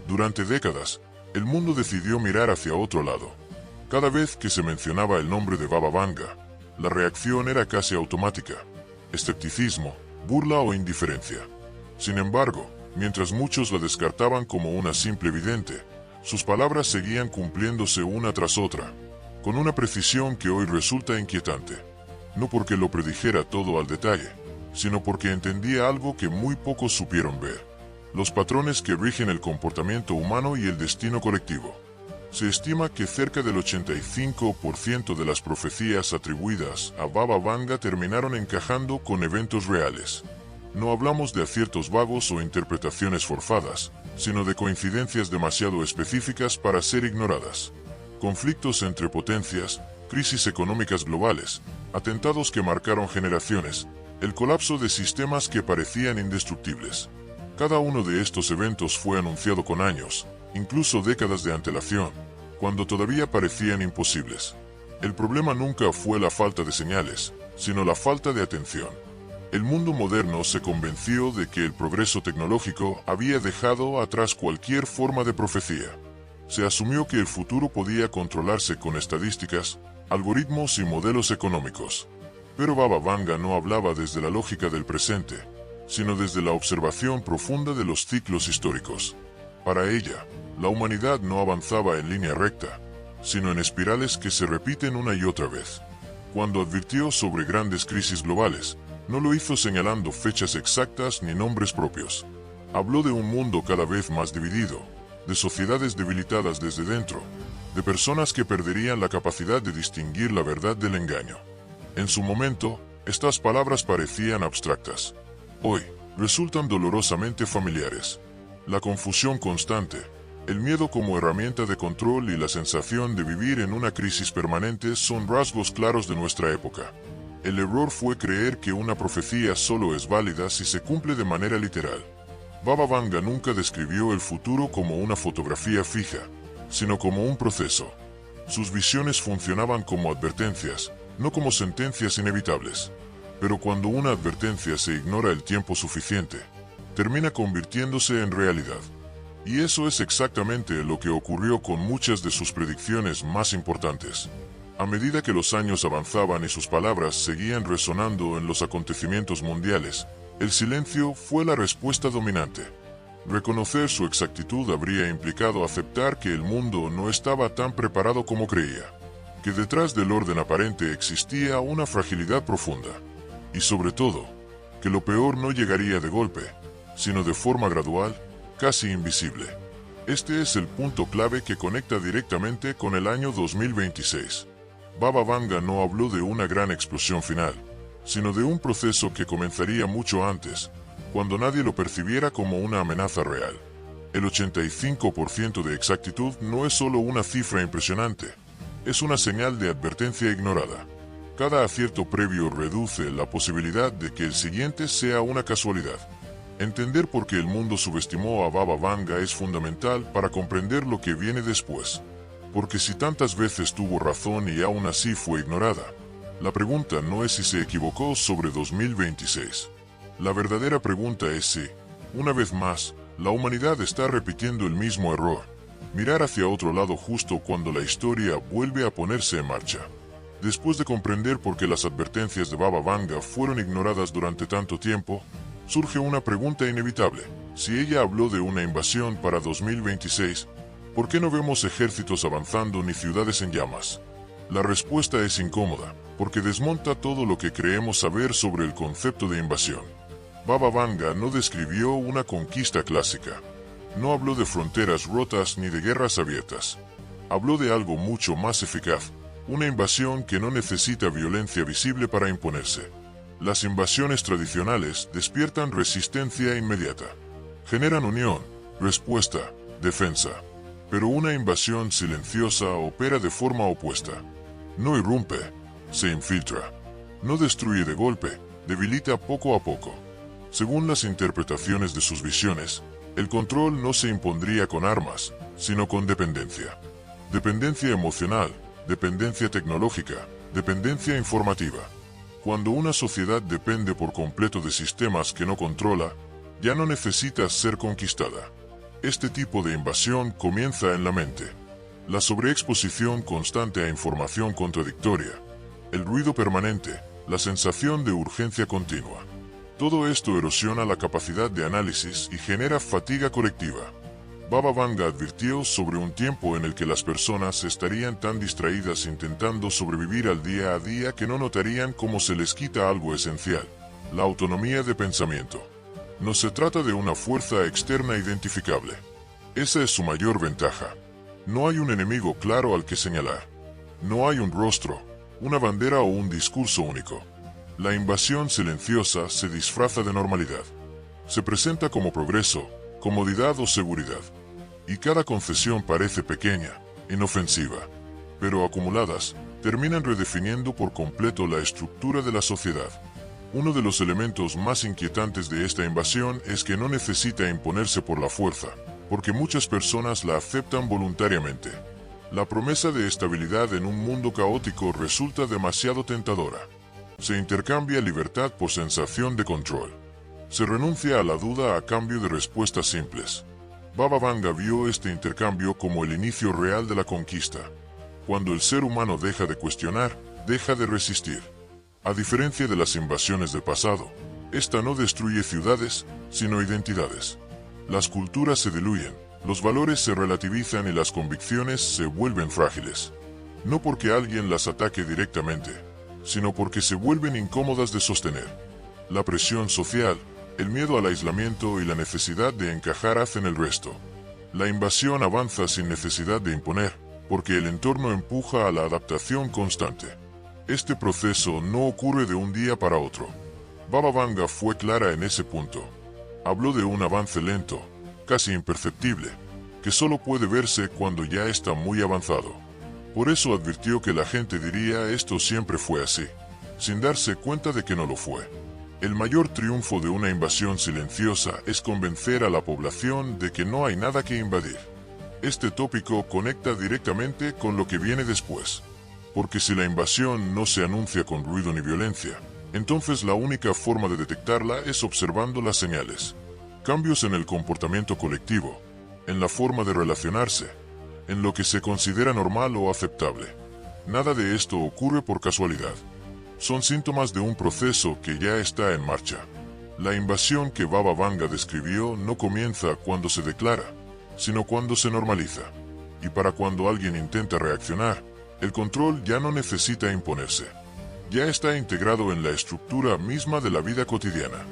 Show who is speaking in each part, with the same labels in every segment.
Speaker 1: Durante décadas, el mundo decidió mirar hacia otro lado. Cada vez que se mencionaba el nombre de Baba Vanga, la reacción era casi automática: escepticismo, burla o indiferencia. Sin embargo, mientras muchos la descartaban como una simple vidente, sus palabras seguían cumpliéndose una tras otra, con una precisión que hoy resulta inquietante. No porque lo predijera todo al detalle, sino porque entendía algo que muy pocos supieron ver: los patrones que rigen el comportamiento humano y el destino colectivo. Se estima que cerca del 85% de las profecías atribuidas a Baba Vanga terminaron encajando con eventos reales. No hablamos de aciertos vagos o interpretaciones forzadas, sino de coincidencias demasiado específicas para ser ignoradas. Conflictos entre potencias, crisis económicas globales, atentados que marcaron generaciones, el colapso de sistemas que parecían indestructibles. Cada uno de estos eventos fue anunciado con años, incluso décadas de antelación, cuando todavía parecían imposibles. El problema nunca fue la falta de señales, sino la falta de atención. El mundo moderno se convenció de que el progreso tecnológico había dejado atrás cualquier forma de profecía. Se asumió que el futuro podía controlarse con estadísticas, algoritmos y modelos económicos. Pero Baba Vanga no hablaba desde la lógica del presente, sino desde la observación profunda de los ciclos históricos. Para ella, la humanidad no avanzaba en línea recta, sino en espirales que se repiten una y otra vez. Cuando advirtió sobre grandes crisis globales, no lo hizo señalando fechas exactas ni nombres propios. Habló de un mundo cada vez más dividido, de sociedades debilitadas desde dentro, de personas que perderían la capacidad de distinguir la verdad del engaño. En su momento, estas palabras parecían abstractas. Hoy, resultan dolorosamente familiares. La confusión constante, el miedo como herramienta de control y la sensación de vivir en una crisis permanente son rasgos claros de nuestra época. El error fue creer que una profecía solo es válida si se cumple de manera literal. Baba Vanga nunca describió el futuro como una fotografía fija, sino como un proceso. Sus visiones funcionaban como advertencias, no como sentencias inevitables. Pero cuando una advertencia se ignora el tiempo suficiente, termina convirtiéndose en realidad. Y eso es exactamente lo que ocurrió con muchas de sus predicciones más importantes. A medida que los años avanzaban y sus palabras seguían resonando en los acontecimientos mundiales, el silencio fue la respuesta dominante. Reconocer su exactitud habría implicado aceptar que el mundo no estaba tan preparado como creía, que detrás del orden aparente existía una fragilidad profunda. Y sobre todo, que lo peor no llegaría de golpe, sino de forma gradual, casi invisible. Este es el punto clave que conecta directamente con el año 2026. Baba Vanga no habló de una gran explosión final, sino de un proceso que comenzaría mucho antes, cuando nadie lo percibiera como una amenaza real. El 85% de exactitud no es solo una cifra impresionante, es una señal de advertencia ignorada. Cada acierto previo reduce la posibilidad de que el siguiente sea una casualidad. Entender por qué el mundo subestimó a Baba Vanga es fundamental para comprender lo que viene después. Porque si tantas veces tuvo razón y aún así fue ignorada, la pregunta no es si se equivocó sobre 2026. La verdadera pregunta es si, una vez más, la humanidad está repitiendo el mismo error: mirar hacia otro lado justo cuando la historia vuelve a ponerse en marcha. Después de comprender por qué las advertencias de Baba Vanga fueron ignoradas durante tanto tiempo, surge una pregunta inevitable. Si ella habló de una invasión para 2026, ¿por qué no vemos ejércitos avanzando ni ciudades en llamas? La respuesta es incómoda, porque desmonta todo lo que creemos saber sobre el concepto de invasión. Baba Vanga no describió una conquista clásica. No habló de fronteras rotas ni de guerras abiertas. Habló de algo mucho más eficaz: una invasión que no necesita violencia visible para imponerse. Las invasiones tradicionales despiertan resistencia inmediata. Generan unión, respuesta, defensa. Pero una invasión silenciosa opera de forma opuesta. No irrumpe, se infiltra. No destruye de golpe, debilita poco a poco. Según las interpretaciones de sus visiones, el control no se impondría con armas, sino con dependencia. Dependencia emocional, dependencia tecnológica, dependencia informativa. Cuando una sociedad depende por completo de sistemas que no controla, ya no necesita ser conquistada. Este tipo de invasión comienza en la mente. La sobreexposición constante a información contradictoria, el ruido permanente, la sensación de urgencia continua. Todo esto erosiona la capacidad de análisis y genera fatiga colectiva. Baba Vanga advirtió sobre un tiempo en el que las personas estarían tan distraídas intentando sobrevivir al día a día que no notarían cómo se les quita algo esencial: la autonomía de pensamiento. No se trata de una fuerza externa identificable. Esa es su mayor ventaja. No hay un enemigo claro al que señalar. No hay un rostro, una bandera o un discurso único. La invasión silenciosa se disfraza de normalidad. Se presenta como progreso, comodidad o seguridad. Y cada concesión parece pequeña, inofensiva, pero acumuladas, terminan redefiniendo por completo la estructura de la sociedad. Uno de los elementos más inquietantes de esta invasión es que no necesita imponerse por la fuerza, porque muchas personas la aceptan voluntariamente. La promesa de estabilidad en un mundo caótico resulta demasiado tentadora. Se intercambia libertad por sensación de control. Se renuncia a la duda a cambio de respuestas simples. Baba Vanga vio este intercambio como el inicio real de la conquista. Cuando el ser humano deja de cuestionar, deja de resistir. A diferencia de las invasiones del pasado, esta no destruye ciudades, sino identidades. Las culturas se diluyen, los valores se relativizan y las convicciones se vuelven frágiles. No porque alguien las ataque directamente, sino porque se vuelven incómodas de sostener. La presión social, el miedo al aislamiento y la necesidad de encajar hacen el resto. La invasión avanza sin necesidad de imponer, porque el entorno empuja a la adaptación constante. Este proceso no ocurre de un día para otro. Baba Vanga fue clara en ese punto. Habló de un avance lento, casi imperceptible, que solo puede verse cuando ya está muy avanzado. Por eso advirtió que la gente diría esto siempre fue así, sin darse cuenta de que no lo fue. El mayor triunfo de una invasión silenciosa es convencer a la población de que no hay nada que invadir. Este tópico conecta directamente con lo que viene después. Porque si la invasión no se anuncia con ruido ni violencia, entonces la única forma de detectarla es observando las señales. Cambios en el comportamiento colectivo, en la forma de relacionarse, en lo que se considera normal o aceptable. Nada de esto ocurre por casualidad. Son síntomas de un proceso que ya está en marcha. La invasión que Baba Vanga describió no comienza cuando se declara, sino cuando se normaliza. Y para cuando alguien intenta reaccionar, el control ya no necesita imponerse. Ya está integrado en la estructura misma de la vida cotidiana.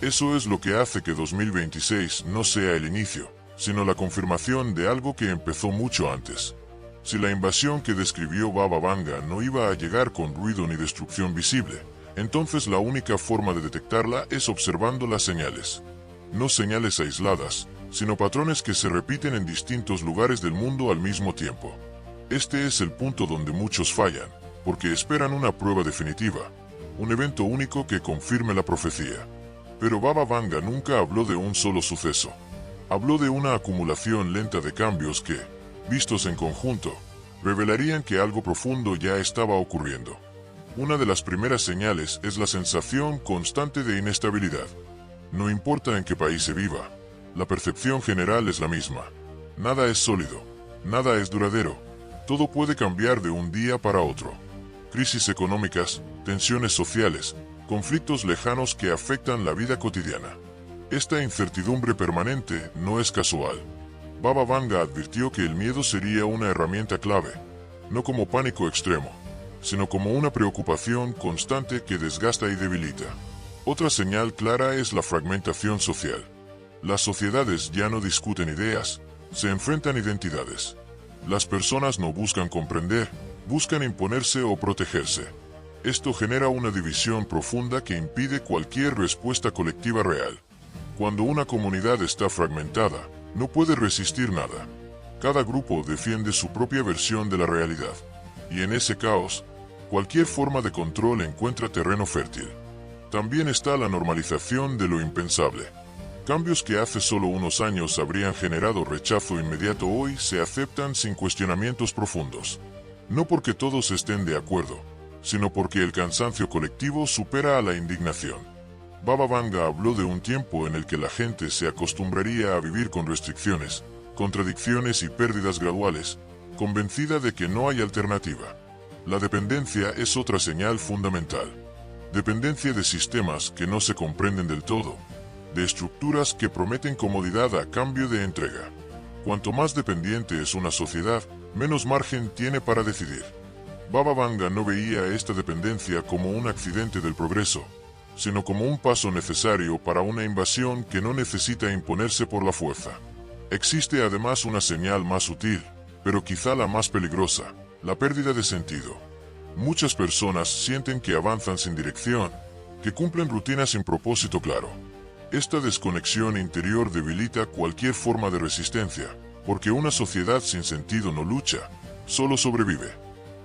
Speaker 1: Eso es lo que hace que 2026 no sea el inicio, sino la confirmación de algo que empezó mucho antes. Si la invasión que describió Baba Vanga no iba a llegar con ruido ni destrucción visible, entonces la única forma de detectarla es observando las señales. No señales aisladas, sino patrones que se repiten en distintos lugares del mundo al mismo tiempo. Este es el punto donde muchos fallan, porque esperan una prueba definitiva, un evento único que confirme la profecía. Pero Baba Vanga nunca habló de un solo suceso. Habló de una acumulación lenta de cambios que, vistos en conjunto, revelarían que algo profundo ya estaba ocurriendo. Una de las primeras señales es la sensación constante de inestabilidad. No importa en qué país se viva, la percepción general es la misma. Nada es sólido, nada es duradero, todo puede cambiar de un día para otro. Crisis económicas, tensiones sociales, conflictos lejanos que afectan la vida cotidiana. Esta incertidumbre permanente no es casual. Baba Vanga advirtió que el miedo sería una herramienta clave, no como pánico extremo, sino como una preocupación constante que desgasta y debilita. Otra señal clara es la fragmentación social. Las sociedades ya no discuten ideas, se enfrentan identidades. Las personas no buscan comprender, buscan imponerse o protegerse. Esto genera una división profunda que impide cualquier respuesta colectiva real. Cuando una comunidad está fragmentada, no puede resistir nada. Cada grupo defiende su propia versión de la realidad. Y en ese caos, cualquier forma de control encuentra terreno fértil. También está la normalización de lo impensable. Cambios que hace solo unos años habrían generado rechazo inmediato hoy se aceptan sin cuestionamientos profundos. No porque todos estén de acuerdo, sino porque el cansancio colectivo supera a la indignación. Baba Vanga habló de un tiempo en el que la gente se acostumbraría a vivir con restricciones, contradicciones y pérdidas graduales, convencida de que no hay alternativa. La dependencia es otra señal fundamental. Dependencia de sistemas que no se comprenden del todo, de estructuras que prometen comodidad a cambio de entrega. Cuanto más dependiente es una sociedad, menos margen tiene para decidir. Baba Vanga no veía esta dependencia como un accidente del progreso, sino como un paso necesario para una invasión que no necesita imponerse por la fuerza. Existe además una señal más sutil, pero quizá la más peligrosa: la pérdida de sentido. Muchas personas sienten que avanzan sin dirección, que cumplen rutinas sin propósito claro. Esta desconexión interior debilita cualquier forma de resistencia, porque una sociedad sin sentido no lucha, solo sobrevive.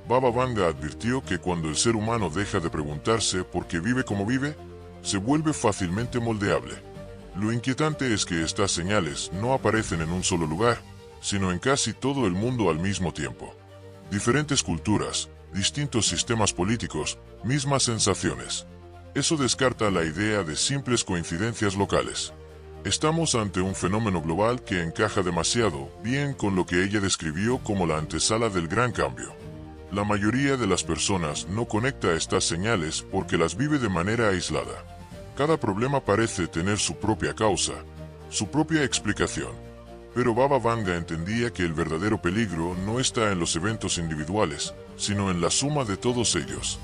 Speaker 1: Baba Vanga advirtió que cuando el ser humano deja de preguntarse por qué vive como vive, se vuelve fácilmente moldeable. Lo inquietante es que estas señales no aparecen en un solo lugar, sino en casi todo el mundo al mismo tiempo. Diferentes culturas, distintos sistemas políticos, mismas sensaciones. Eso descarta la idea de simples coincidencias locales. Estamos ante un fenómeno global que encaja demasiado bien con lo que ella describió como la antesala del gran cambio. La mayoría de las personas no conecta estas señales porque las vive de manera aislada. Cada problema parece tener su propia causa, su propia explicación. Pero Baba Vanga entendía que el verdadero peligro no está en los eventos individuales, sino en la suma de todos ellos.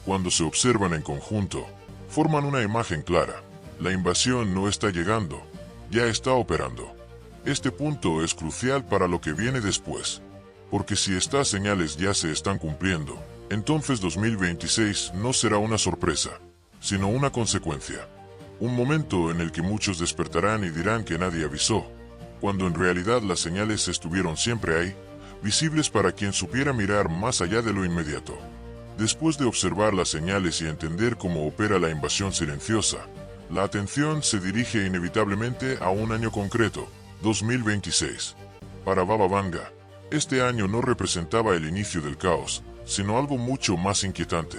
Speaker 1: Cuando se observan en conjunto, forman una imagen clara. La invasión no está llegando, ya está operando. Este punto es crucial para lo que viene después. Porque si estas señales ya se están cumpliendo, entonces 2026 no será una sorpresa, sino una consecuencia. Un momento en el que muchos despertarán y dirán que nadie avisó, cuando en realidad las señales estuvieron siempre ahí, visibles para quien supiera mirar más allá de lo inmediato. Después de observar las señales y entender cómo opera la invasión silenciosa, la atención se dirige inevitablemente a un año concreto, 2026. Para Baba Vanga, este año no representaba el inicio del caos, sino algo mucho más inquietante.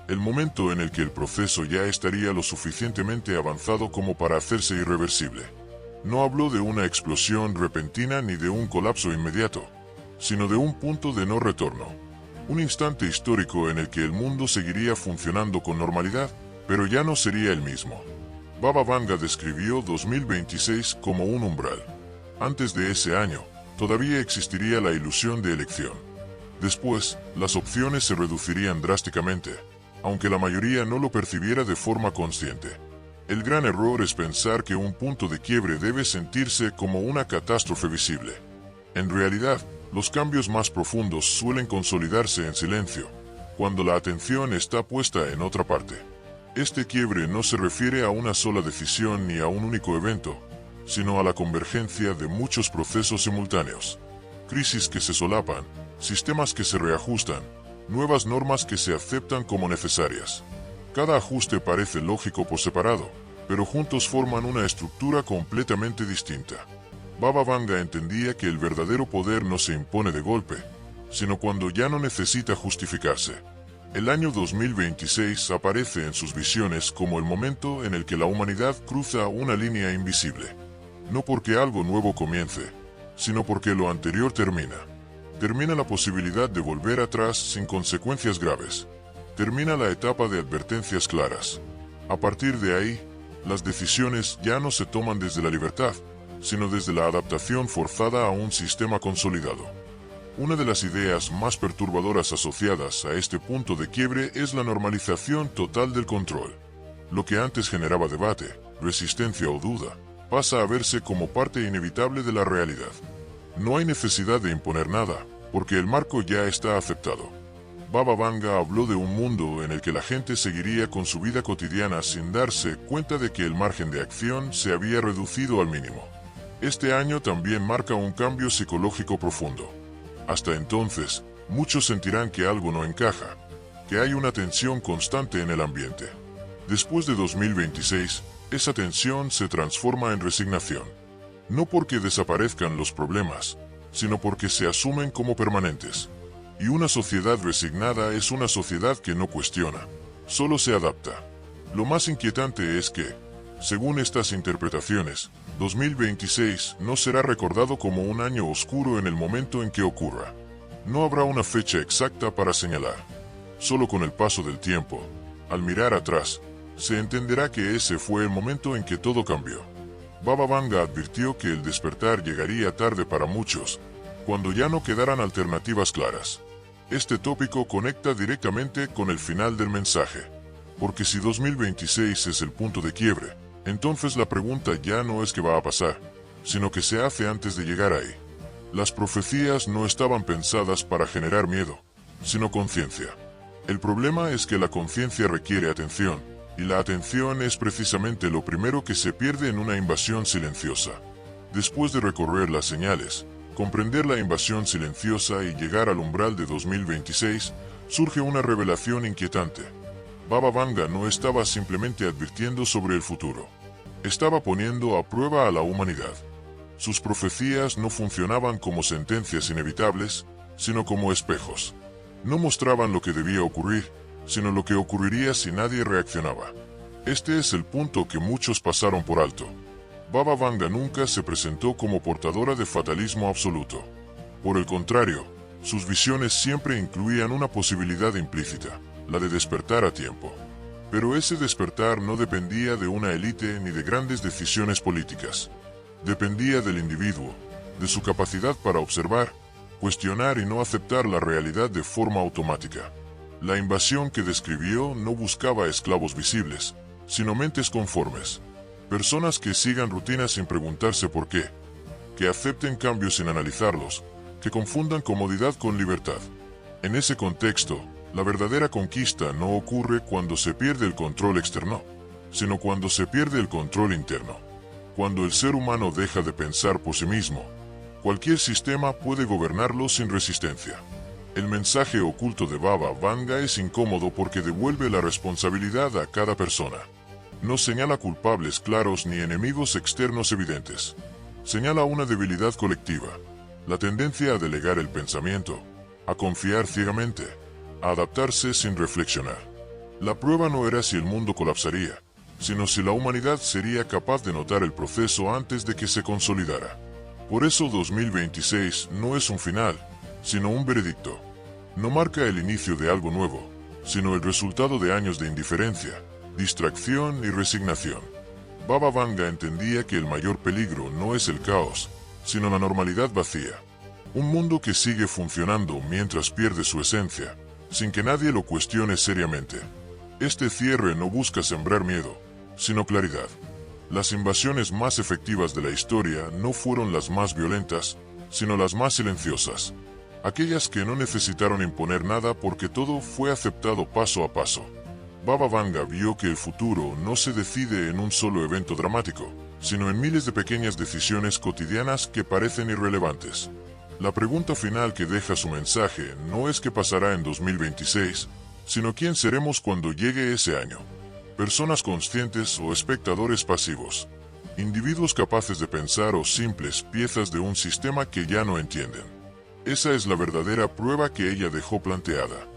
Speaker 1: El momento en el que el proceso ya estaría lo suficientemente avanzado como para hacerse irreversible. No habló de una explosión repentina ni de un colapso inmediato, sino de un punto de no retorno. Un instante histórico en el que el mundo seguiría funcionando con normalidad, pero ya no sería el mismo. Baba Vanga describió 2026 como un umbral. Antes de ese año, todavía existiría la ilusión de elección. Después, las opciones se reducirían drásticamente, aunque la mayoría no lo percibiera de forma consciente. El gran error es pensar que un punto de quiebre debe sentirse como una catástrofe visible. En realidad, los cambios más profundos suelen consolidarse en silencio, cuando la atención está puesta en otra parte. Este quiebre no se refiere a una sola decisión ni a un único evento, sino a la convergencia de muchos procesos simultáneos. Crisis que se solapan, sistemas que se reajustan, nuevas normas que se aceptan como necesarias. Cada ajuste parece lógico por separado, pero juntos forman una estructura completamente distinta. Baba Vanga entendía que el verdadero poder no se impone de golpe, sino cuando ya no necesita justificarse. El año 2026 aparece en sus visiones como el momento en el que la humanidad cruza una línea invisible. No porque algo nuevo comience, sino porque lo anterior termina. Termina la posibilidad de volver atrás sin consecuencias graves. Termina la etapa de advertencias claras. A partir de ahí, las decisiones ya no se toman desde la libertad, sino desde la adaptación forzada a un sistema consolidado. Una de las ideas más perturbadoras asociadas a este punto de quiebre es la normalización total del control. Lo que antes generaba debate, resistencia o duda, pasa a verse como parte inevitable de la realidad. No hay necesidad de imponer nada, porque el marco ya está aceptado. Baba Vanga habló de un mundo en el que la gente seguiría con su vida cotidiana sin darse cuenta de que el margen de acción se había reducido al mínimo. Este año también marca un cambio psicológico profundo. Hasta entonces, muchos sentirán que algo no encaja, que hay una tensión constante en el ambiente. Después de 2026, esa tensión se transforma en resignación. No porque desaparezcan los problemas, sino porque se asumen como permanentes. Y una sociedad resignada es una sociedad que no cuestiona, solo se adapta. Lo más inquietante es que, según estas interpretaciones, 2026 no será recordado como un año oscuro en el momento en que ocurra. No habrá una fecha exacta para señalar. Solo con el paso del tiempo, al mirar atrás, se entenderá que ese fue el momento en que todo cambió. Baba Vanga advirtió que el despertar llegaría tarde para muchos, cuando ya no quedaran alternativas claras. Este tópico conecta directamente con el final del mensaje, porque si 2026 es el punto de quiebre, entonces la pregunta ya no es qué va a pasar, sino qué se hace antes de llegar ahí. Las profecías no estaban pensadas para generar miedo, sino conciencia. El problema es que la conciencia requiere atención, y la atención es precisamente lo primero que se pierde en una invasión silenciosa. Después de recorrer las señales, comprender la invasión silenciosa y llegar al umbral de 2026, surge una revelación inquietante. Baba Vanga no estaba simplemente advirtiendo sobre el futuro. Estaba poniendo a prueba a la humanidad. Sus profecías no funcionaban como sentencias inevitables, sino como espejos. No mostraban lo que debía ocurrir, sino lo que ocurriría si nadie reaccionaba. Este es el punto que muchos pasaron por alto. Baba Vanga nunca se presentó como portadora de fatalismo absoluto. Por el contrario, sus visiones siempre incluían una posibilidad implícita, la de despertar a tiempo. Pero ese despertar no dependía de una élite ni de grandes decisiones políticas. Dependía del individuo, de su capacidad para observar, cuestionar y no aceptar la realidad de forma automática. La invasión que describió no buscaba esclavos visibles, sino mentes conformes. Personas que sigan rutinas sin preguntarse por qué, que acepten cambios sin analizarlos, que confundan comodidad con libertad. En ese contexto, la verdadera conquista no ocurre cuando se pierde el control externo, sino cuando se pierde el control interno. Cuando el ser humano deja de pensar por sí mismo, cualquier sistema puede gobernarlo sin resistencia. El mensaje oculto de Baba Vanga es incómodo porque devuelve la responsabilidad a cada persona. No señala culpables claros ni enemigos externos evidentes. Señala una debilidad colectiva, la tendencia a delegar el pensamiento, a confiar ciegamente, a adaptarse sin reflexionar. La prueba no era si el mundo colapsaría, sino si la humanidad sería capaz de notar el proceso antes de que se consolidara. Por eso 2026 no es un final, sino un veredicto. No marca el inicio de algo nuevo, sino el resultado de años de indiferencia, distracción y resignación. Baba Vanga entendía que el mayor peligro no es el caos, sino la normalidad vacía. Un mundo que sigue funcionando mientras pierde su esencia, sin que nadie lo cuestione seriamente. Este cierre no busca sembrar miedo, sino claridad. Las invasiones más efectivas de la historia no fueron las más violentas, sino las más silenciosas. Aquellas que no necesitaron imponer nada porque todo fue aceptado paso a paso. Baba Vanga vio que el futuro no se decide en un solo evento dramático, sino en miles de pequeñas decisiones cotidianas que parecen irrelevantes. La pregunta final que deja su mensaje no es qué pasará en 2026, sino quién seremos cuando llegue ese año. Personas conscientes o espectadores pasivos. Individuos capaces de pensar o simples piezas de un sistema que ya no entienden. Esa es la verdadera prueba que ella dejó planteada.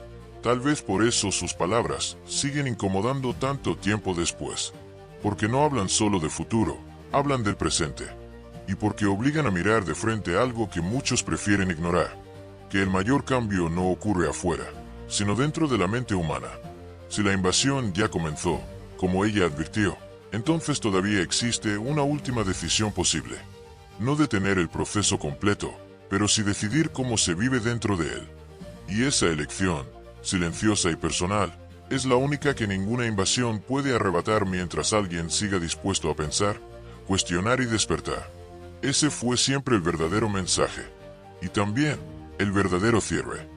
Speaker 1: Tal vez por eso sus palabras siguen incomodando tanto tiempo después. Porque no hablan solo de futuro, hablan del presente. Y porque obligan a mirar de frente algo que muchos prefieren ignorar. Que el mayor cambio no ocurre afuera, sino dentro de la mente humana. Si la invasión ya comenzó, como ella advirtió, entonces todavía existe una última decisión posible. No detener el proceso completo, pero sí decidir cómo se vive dentro de él. Y esa elección, silenciosa y personal, es la única que ninguna invasión puede arrebatar mientras alguien siga dispuesto a pensar, cuestionar y despertar. Ese fue siempre el verdadero mensaje. Y también, el verdadero cierre.